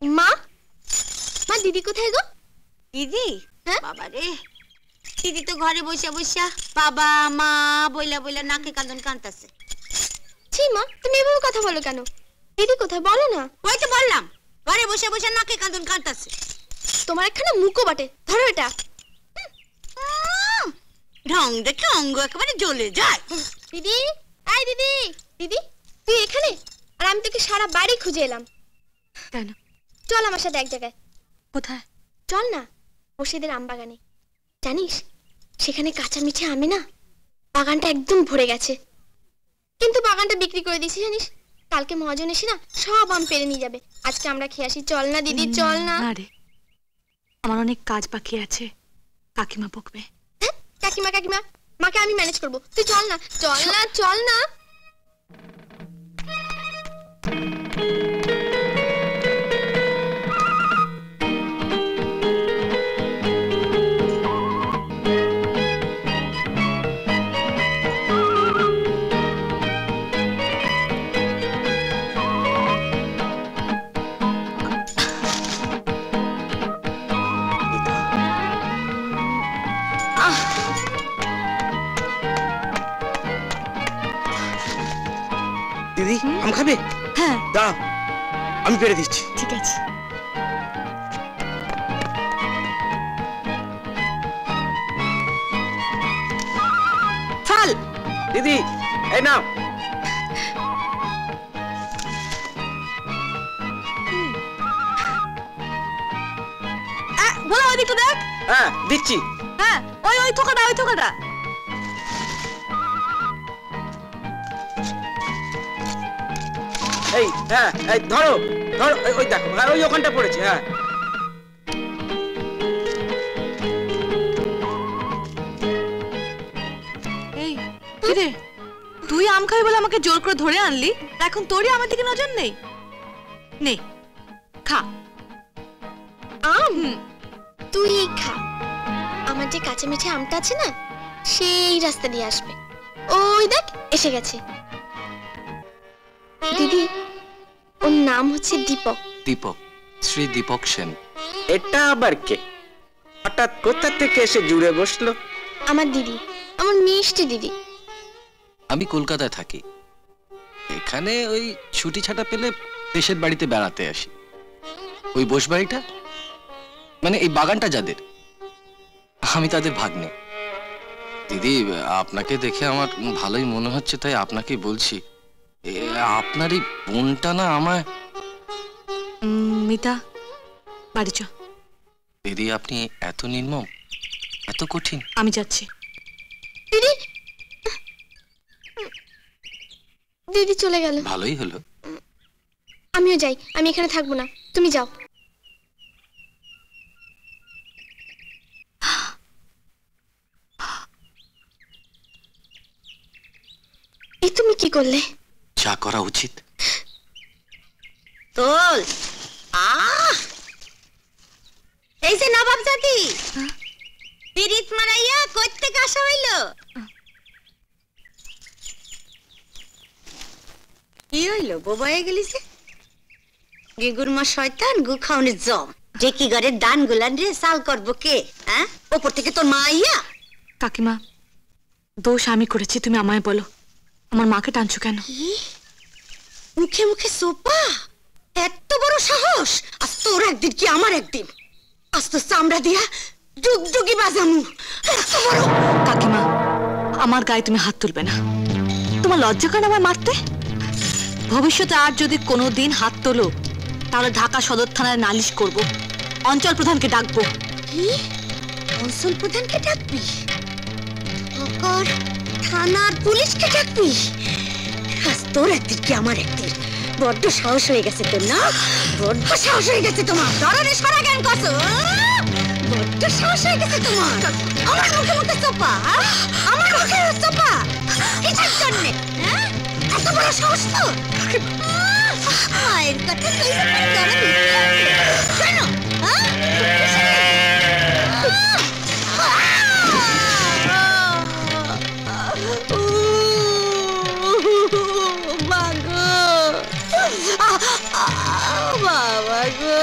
মা মা দিদি কোথায় গো? দিদি? বাবা রে, দিদি তো ঘরে বসে বসে বাবা মা বইলা বইলা নাকে কাঁদন কাঁদতাছে। ছি মা, তুমি এভাবে কথা বলো কেন? দিদি কোথায় বলো না। ওই তো বললাম, ঘরে বসে বসে নাকে কাঁদন কাঁদতাছে। তোমার একখানা মুখও বটে, ধরো এটা। ঢং দেখে অঙ্গ একেবারে জ্বলে যায়। দিদি, আই দিদি, দিদি তুই এখানে? আর আমি তোকে সারা বাড়ি খুঁজে এলাম। কেন? চল আমার সাথে এক জায়গায়। কোথায়? চল না, মুর্শিদের আম বাগানে। জানিস সেখানে কাঁচা মিঠে আমে না বাগানটা একদম ভরে গেছে, কিন্তু বাগানটা বিক্রি করে দিয়েছি জানিস। কালকে মহাজন এসে না সব আম পেরে নিয়ে যাবে। আজকে আমরা খেয়ে আসি, চল না দিদি, চল না। আরে আমার অনেক কাজ বাকি আছে, কাকিমা বকবে। কাকিমা কাকিমা, মাকে আমি ম্যানেজ করবো, তুই চল না, চল না, চল না। দিদি আম খাবে? হ্যাঁ দাঁড়াও, আমি পেরে দিচ্ছি। ঠিক আছে। চল দিদি, এই নাও। বলো ওইদিকটা দেখ। হ্যাঁ দিচ্ছি। হ্যাঁ ওই ওই থোকাটা, ওই থোকাটা। এই হ্যাঁ, এই ধরো ধরো, ওই দেখো, আর ওই ওখানটা পড়েছে। হ্যাঁ এই কি রে, তুই আম খাবি বলে আমাকে জোর করে ধরে আনলি, এখন তোরই আমার দিকে নজর নেই? নে খা আম। তুই খা, আমার যে কাঁচা মিঠে আমটা আছে না সেই রাস্তা দিয়ে আসবে। ওই দেখ এসে গেছে। দিদি ওর নাম হচ্ছে দীপক। দীপক, শ্রী দীপক সেন। এটা আবার কে? হঠাৎ কোথা থেকে এসে জুড়ে বসলো? আমার দিদি, আমার মিষ্টি দিদি। আমি কলকাতায় থাকি, এখানে ওই ছুটি ছাটা পেলে দেশের বাড়িতে বেড়াতে আসি। ওই বস বাড়িটা মানে এই বাগানটা যাদের, আমি তাদের ভাগ্নে। দিদি আপনাকে দেখে আমার ভালোই মনে হচ্ছে, তাই আপনাকে বলছি, আপনার এই বোনটা না আমায়। মিতা বাড়ি চ। দিদি আপনি এত নির্মম, এত কঠিন। আমি যাচ্ছি। দিদি, দিদি চলে গেল। ভালোই হলো। আমিও যাই, আমি এখানে থাকবো না, তুমি যাও। এই তুমি কি করলে? যা করা উচিত। তোল এই যে নবাব জাতি পিরিত মারাইয়া কইতে আসা হইল। কি হইল? বোবায়ে গেলিছে? গেগুর মা শয়তান, গু খাওনের জম। ডেকি ঘরের দান গুলান রে সাল করবো কে? হ্যাঁ, ওপর থেকে তোর মা আইয়া। কাকিমা দোষ আমি করেছি, তুমি আমায় বলো, আমার মাকে টানছো কেন? মুখে মুখে সোপা, এত বড় সাহস! আজ তোর একদিন কি আমার একদিন, আজ তো চামড়া দিয়া ডুগডুগি বাজামু। এত বড়! কাকিমা আমার গায়ে তুমি হাত তুলবে না, তোমার লজ্জা করে আমায় মারতে? ভবিষ্যতে আর যদি কোনোদিন হাত তোলো তাহলে ঢাকা সদর থানায় নালিশ করব, অঞ্চল প্রধানকে ডাকবো। কি? অঞ্চল প্রধানকে ডাকবি? থানার পুলিশকে ডাকবি? আজ তোর একদিন কি আমার একদিন। বড্ড সাহস হয়ে গেছে তোর না, বড্ড সাহস হয়ে গেছে তোমার। ধরনের সারা জ্ঞান কত, বড্ড সাহস হয়ে গেছে তোমার। আমার মুখে মুখে চোপা, আমার মুখে চোপা কিসের জন্য? হ্যাঁ, এত বড় সাহস তো? মায়ের কথা তুই কেন? বাবা গো,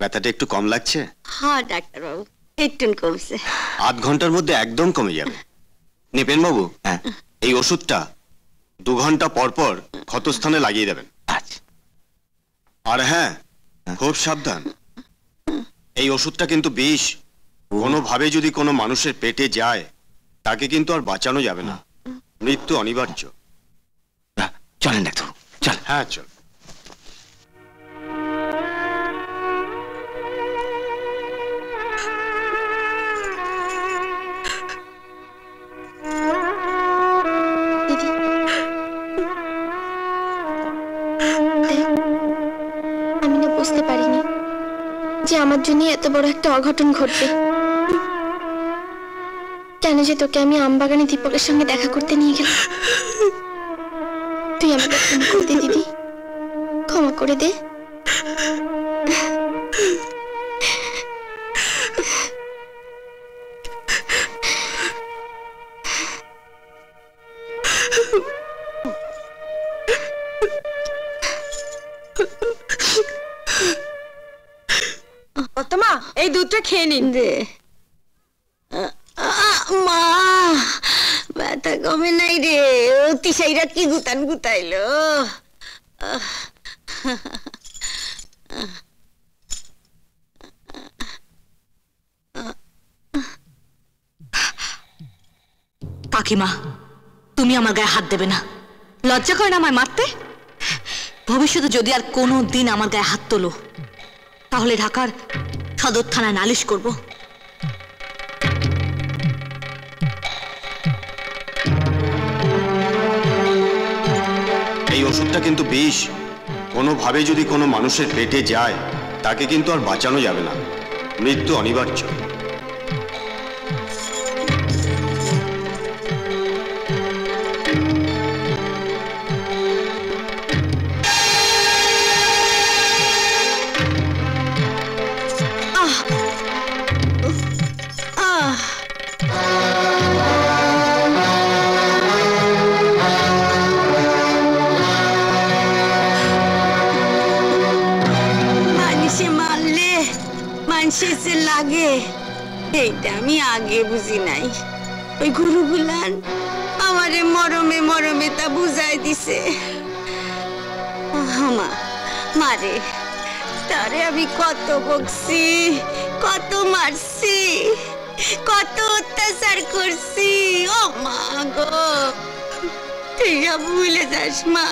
ব্যথাটা একটু কম লাগছে? হ্যাঁ ডাক্তারবাবু, একটু কমছে। আধ ঘন্টার মধ্যে একদম কমে যাবে। নিপেন বাবু, হ্যাঁ এই ওষুধটা 2 ঘন্টা পর পর ক্ষতস্থানে লাগিয়ে দেবেন। আচ্ছা। আর হ্যাঁ, খুব সাবধান, এই ওষুধটা কিন্তু বিষ। কোনোভাবে যদি কোনো মানুষের পেটে যায় তাকে কিন্তু আর বাঁচানো যাবে না, মৃত্যু অনিবার্য। চলেন ডাক্তার, চল। হ্যাঁ চল। দিদি, দেখ, আমি না বুঝতে পারিনি যে আমার জন্য এত বড় একটা অঘটন ঘটবে। কেন যে তোকে আমি আমবাগানে দীপকের সঙ্গে দেখা করতে নিয়ে গেলাম। তুই আমাকে ক্ষমা করে দে দিদি, ক্ষমা করে দে। মা, এই দুধটা খেয়ে নিন। দে। মা, ব্যথা কমে নাই রে, অতিশাইরা কি গুতান গুতাইলো। কাকিমা, তুমি আমার গায়ে হাত দেবে না। লজ্জা করে না আমায় মারতে? ভবিষ্যতে যদি আর কোনো দিন আমার গায়ে হাত তোলো তাহলে ঢাকার সদর থানায় নালিশ করব। এই ওষুধটা কিন্তু বিষ। কোনোভাবে যদি কোনো মানুষের পেটে যায় তাকে কিন্তু আর বাঁচানো যাবে না, মৃত্যু অনিবার্য। মানুষে লাগে এইটা আমি আগে বুঝি নাই। ওই গুরুগুলান আমারে মরমে মরমে তা বুঝাই দিছে। মারে, তারে আমি কত বকছি, কত মারছি, কত অত্যাচার করছি। ও মা গো, তুই সব ভুলে যাস মা।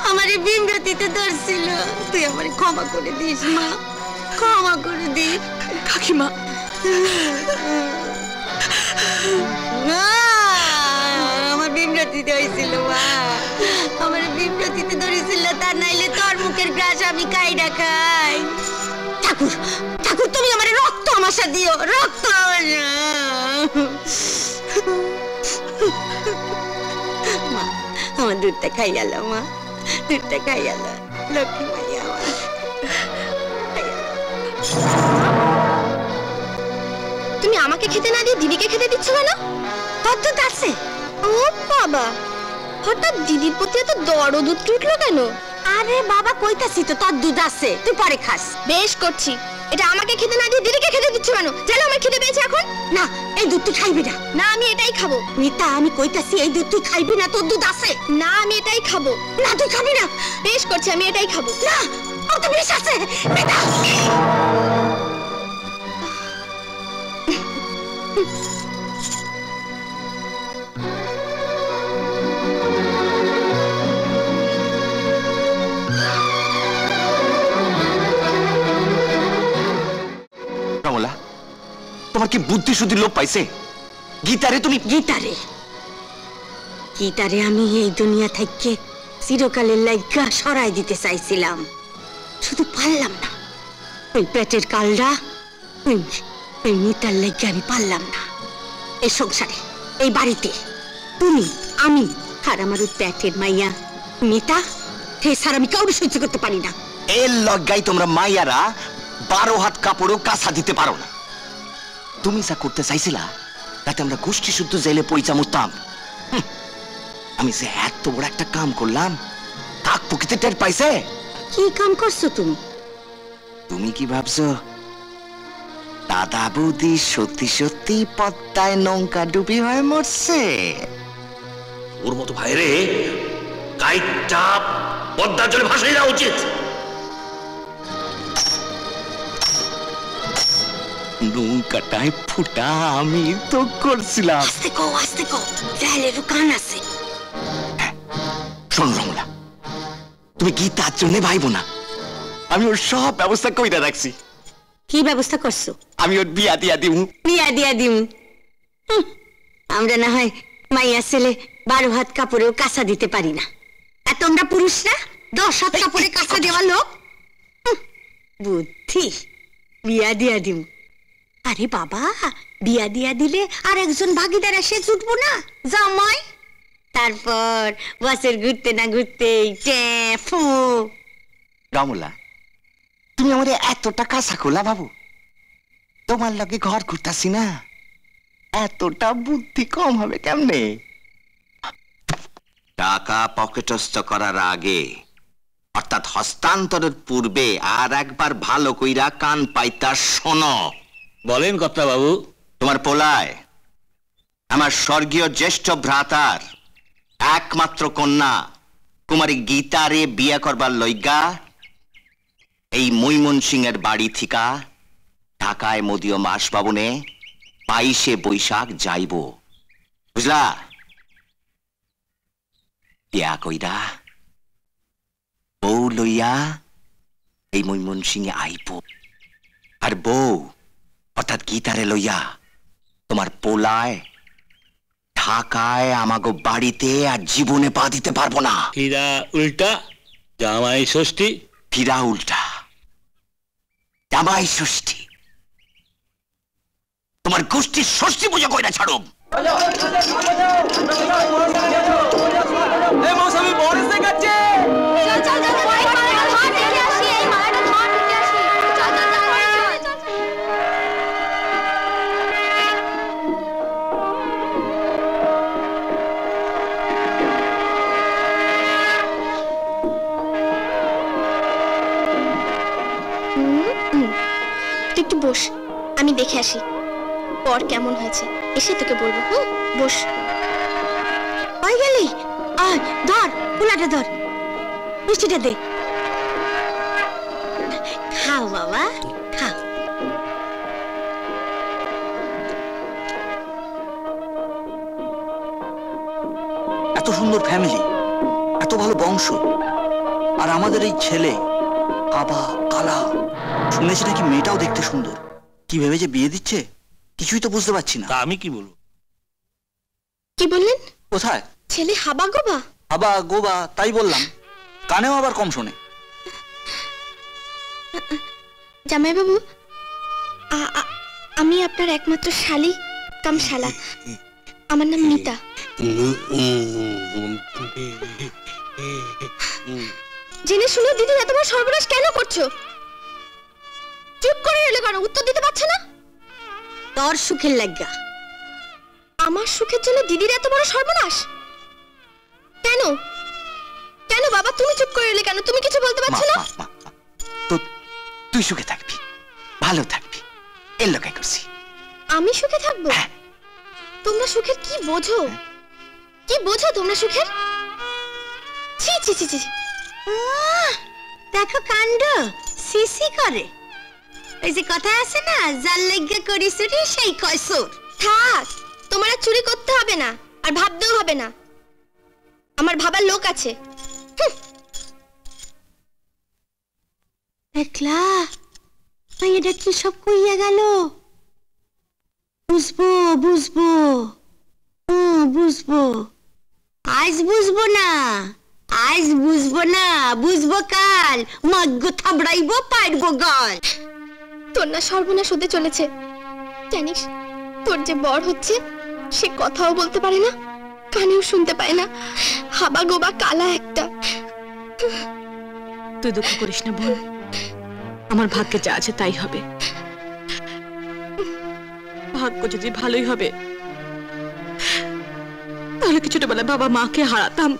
আমারে বিমরতিতে ধরছিল, তুই আমারে ক্ষমা করে দিস মা, ক্ষমা করে দিস। কাকিমা, আমার বিমরতিতে হয়েছিল মা, আমার বিমরতিতে ধরেছিল। তা নাইলে তোর মুখের গ্রাস আমি কাইডা খাই। ঠাকুর, ঠাকুর তুমি আমার রক্ত আমাশা দিও, রক্ত। মা, আমার দুধটা খাই গেল মা, দুধটা খাই গেল। লক্ষ্মী মাইয়া আমার। তুমি আমাকে খেতে না দিয়ে দিদিকে খেতে দিচ্ছ কেন? তোর দুধ আছে? ও বাবা, হঠাৎ দিদির প্রতি এত দরদ উঠলো কেন? আরে বাবা, কইতাছি তো তোর দুধ আছে, তুই পরে খাস। বেশ করছি, এটা আমাকে খেতে না দিয়ে দিদিকে খেতে দিচ্ছ কেন? জানো আমার খেতে পেয়েছে এখন। না, এই দুধ তুই খাইবি না। না, আমি এটাই খাবো। মিতা, আমি কইতাছি এই দুধ তুই খাইবি না, তোর দুধ আছে। না, আমি এটাই খাবো। না, তুই খাবি না। বেশ করছি, আমি এটাই খাবো। না, ও তো বিষ আছে। মিতা, কমলা, তোমার কি বুদ্ধি শুদ্ধি লোপ পাইছে? গীতারে তুমি গীতারে, গীতারে আমি এই দুনিয়া থেকে চিরকালের লাইগা সরাই দিতে চাইছিলাম, শুধু পারলাম না। ওই পেটের কালরা, ওই মিতার লাইগা আমি পারলাম না। এই সংসারে, এই বাড়িতে তুমি, আমি আর আমার ওই পেটের মাইয়া মিতা, হে স্যার আমি কাউকে সহ্য করতে পারি না। এর লজ্জায় তোমরা মাইয়ারা 12 হাত কাপড়ও কাঁচা দিতে পারো না। তুমি যা করতে চাইছিলা তাতে আমরা গোষ্ঠী শুদ্ধ জেলে পয়সা মুতাম। আমি যে এত বড় একটা কাম করলাম, কাক প্রকৃতি টের পাইছে। কি কাম করছো তুমি? তুমি কি ভাবছো দাদা বৌদি সত্যি সত্যি পদ্মায় নৌকা ডুবি হয়ে মরছে? ওর মতো ভাইরে কাইটটা পদ্মার জলে ভাসাই দেওয়া উচিত। নৌকাটায় ফুটা আমি তো করছিলাম। আস্তে কো জালেরও কান আছে। শোনো রমলা, তুমি কি তার জন্য ভাইবো না? আমি ওর সব ব্যবস্থা কইরা রাখছি। কি ব্যবস্থা করছো? আমি ওর বিয়া দিয়া দিমু। বিয়া দিয়া দিমু? আমরা না হয় মাইয়া ছেলে 12 হাত কাপড়েও কাঁচা দিতে পারি না, আর তোমরা পুরুষরা 10 হাত কাপড়ে কাঁচা দেওয়া লোক। বুদ্ধি, বিয়া দিয়া দিমু। আরে বাবা, বিয়া দিয়া দিলে আর একজন ভাগিদার এসে জুটবো না, জামাই। তারপর বছর ঘুরতে না ঘুরতেই টেফু। রমলা, তুমি আমারে এতটা কাঁচা খোলা বাবু? তোমার লগে ঘর ঘুরতাছি না, এতটা বুদ্ধি কম হবে কেমনে? টাকা পকেটস্থ করার আগে অর্থাৎ হস্তান্তরের পূর্বে আর একবার ভালো কইরা কান পাইতা শোনো। বলেন কর্তা বাবু। তোমার পোলায় আমার স্বর্গীয় জ্যেষ্ঠ ভ্রাতার একমাত্র কন্যা কুমারী গীতারে বিয়ে করবার লইগা এই ময়মনসিংহের বাড়ি থিকা ঢাকায় মদীয় মাস ভবনে 22শে বৈশাখ যাইব, বুঝলা? বিয়া কইরা বউ লইয়া এই ময়মনসিংহে আইব, আর বউ অর্থাৎ গীতারে লইয়া তোমার পোলায় ঢাকায় আমাগো বাড়িতে আর জীবনে পা দিতে পারবো না। ফিরা উল্টা জামাই ষষ্ঠী। ফিরা উল্টা জামাই ষষ্ঠী। তোমার গোষ্ঠীর ষষ্ঠী পুজো কইরা ছাড়ো। একটু বস, আমি দেখে আসি পর কেমন হয়েছে, এসে তোকে বলবো। বস। হয়ে গেলি? আয় ধর, কুলাটা ধর, মিষ্টিটা দে। খাও বাবা, খাও। এত সুন্দর ফ্যামিলি, এত ভালো বংশ, আর আমাদের এই ছেলে কাবা কালা। শুনেছি নাকি মেয়েটাও দেখতে সুন্দর। কি ভেবে যে বিয়ে দিচ্ছে কিছুই তো বুঝতে পারছি না। তা আমি কি বলবো? কি বললেন? কোথায় ছেলে হাবা গোবা? হাবা গোবা তাই বললাম, কানেও আবার কম শোনে। জামাইবাবু, আমি আপনার একমাত্র শালি কাম শালা। আমার নাম মিতা। জেনে শুনে দিদি এত বড় সর্বনাশ কেন করছো? চুপ করে এলে কেন? উত্তর দিতে পারছো না? তোর সুখের লাগা। আমার সুখের জন্য দিদির এত বড় সর্বনাশ কেন? কেন বাবা, তুমি চুপ করে এলে কেন? তুমি কিছু বলতে পারছো না? তো তুই সুখে থাকবি, ভালো থাকবি, এর লোকে করছি। আমি সুখে থাকবো? তোমরা সুখের কি বোঝো? কি বোঝো তোমরা সুখের? ছি ছি ছি ছি। দেখো কাণ্ড, সিসি করে। এই যে কথা আছে না, যার লাগা করি চুরি সেই কয় চোর। থাক, তোমার আর চুরি করতে হবে না, আর ভাবতেও হবে না। আমার ভাবার লোক আছে। দেখলা এটা কি সব কইয়া গেল? বুঝবো বুঝবো, বুঝবো। আজ বুঝবো না, আজ বুঝবো না, বুঝবো কাল। মগ্গ থাবড়াইবো, পাইরবো গাল। তোর না সর্বনাশ হতে চলেছে। জানিস, তোর যে বর হচ্ছে সে কথাও বলতে পারে না, কানেও শুনতে পায় না, হাবা গোবা কালা একটা। তুই দুঃখ করিস না বোন, আমার ভাগ্যে যা আছে তাই হবে। ভাগ্য যদি ভালোই হবে তাহলে কি ছোটবেলায় বাবা মাকে হারাতাম?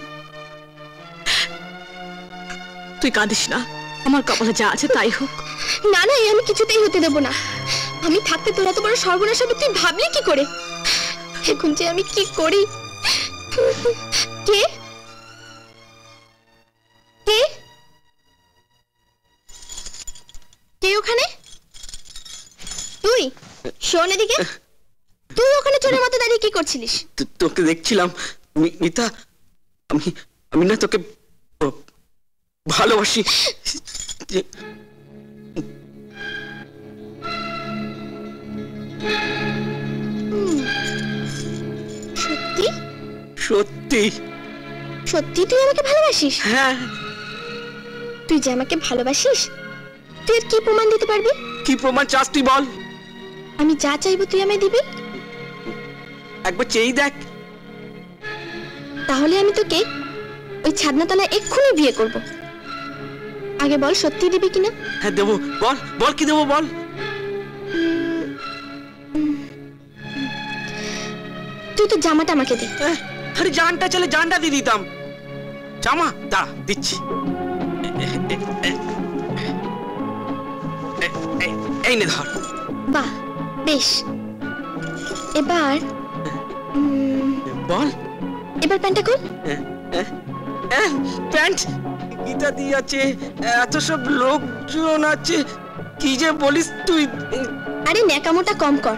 তুই কাঁদিস না, আমার কপালে যা আছে তাই হোক। না না, এই আমি কিছুতেই হতে দেব না। আমি থাকতে তোরা তো বড় সর্বনাশ হবে, তুই ভাবলি কি করে? এখন যে আমি কি করি? কে কে কে ওখানে? তুই শোন এদিকে, তুই ওখানে চোরের মতো দাঁড়িয়ে কি করছিলিস? তোকে দেখছিলাম মিতা, আমি না তোকে ভালোবাসি। সত্যি সত্যি সত্যি তুই আমাকে ভালোবাসিস? হ্যাঁ। তুই যে আমাকে ভালোবাসিস, তুই এর কি প্রমাণ দিতে পারবি? কি প্রমাণ চাস তুই বল? আমি যা চাইবো তুই আমায় দিবি? একবার চেয়ে দেখ। তাহলে আমি তোকে ওই ছাদনাতলায় এক্ষুনি বিয়ে করব। আগে বল সত্যি দিবি কিনা? হ্যাঁ দেবো। বল বল কি দেবো বল। তুই তো জামাটা আমাকে দে। আরে জানটা চলে জানটা দিয়ে দিতাম। জামা দাঁড়া দিচ্ছি। এই নে ধর। বাহ বেশ, এবার বল। এবার প্যান্টটা খোল। প্যান্ট গীতা দিয়ে আছে, এত সব লোকজন আছে, কি যে বলিস তুই। আরে ন্যাকামোটা কম কর,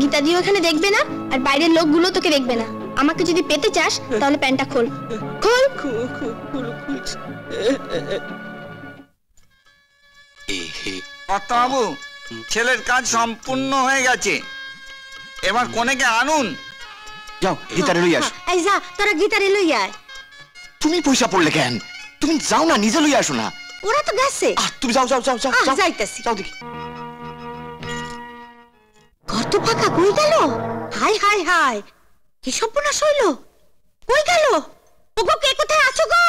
গীতা দিও এখানে দেখবে না, আর বাইরের লোকগুলো তোকে দেখবে না। আমাকে যদি পেতে চাস তাহলে প্যান্টটা খোল। খোল। বাবু, ছেলের কাজ সম্পূর্ণ হয়ে গেছে, এবার কনেকে আনুন। যাও গীতারে লই আসো। এই যা, তোরা গীতারে লই আয়। তুমি পয়সা পড়লে কেন? তুমি যাও না, নিজে লই আসো না। ওরা তো গেছে। তুমি যাও যাও যাও যাও যাও। যাইতাছি। যাও দেখি। ঘর তো ফাঁকা, কই গেল? হাই হাই হাই, কি সর্বনাশ হইল? কই গেল? ওগো কে কোথায় আছো গো?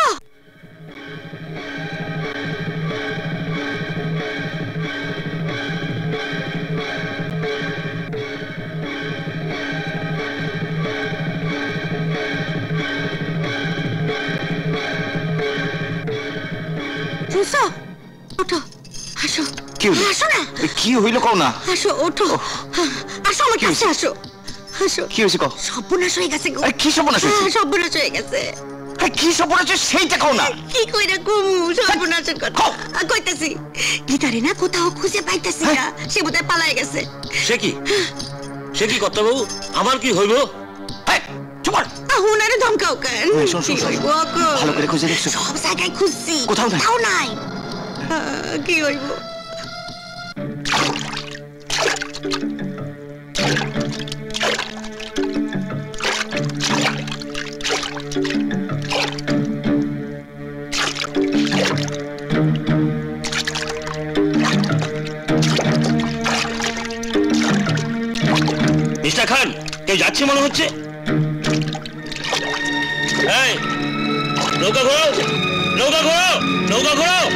রুসা, ওঠো, আসো। কি হইলো? আসো না। কি হইলো কও না? আসো, ওঠো, আসো আমার কাছে আসো। আসো। কি হয়েছে কও? সর্বনাশ হয়ে গেছে গো। কি সর্বনাশ হয়েছে? সর্বনাশ হয়ে গেছে। কি সর্বনাশ হয়েছে সেইটা কও না। কি কইরা কমু সর্বনাশের কথা? কইতাছি, গীতারে না কোথাও খুঁজে পাইতাছি না, সে বোধহয় পালায় গেছে। সে কি কর্তা বাবু, আমার কি হইব? হুনারে ধমকাও কেন? ভালো করে খুঁজে দেখছো? সব জায়গায় খুঁজছি, কোথাও নাই। কোথাও নাই। কি হইব? মিস্টার খান, কেউ যাচ্ছে মনে হচ্ছে। এই, নৌকা ঘোরাও, নৌকা ঘোরাও, নৌকা ঘোরাও।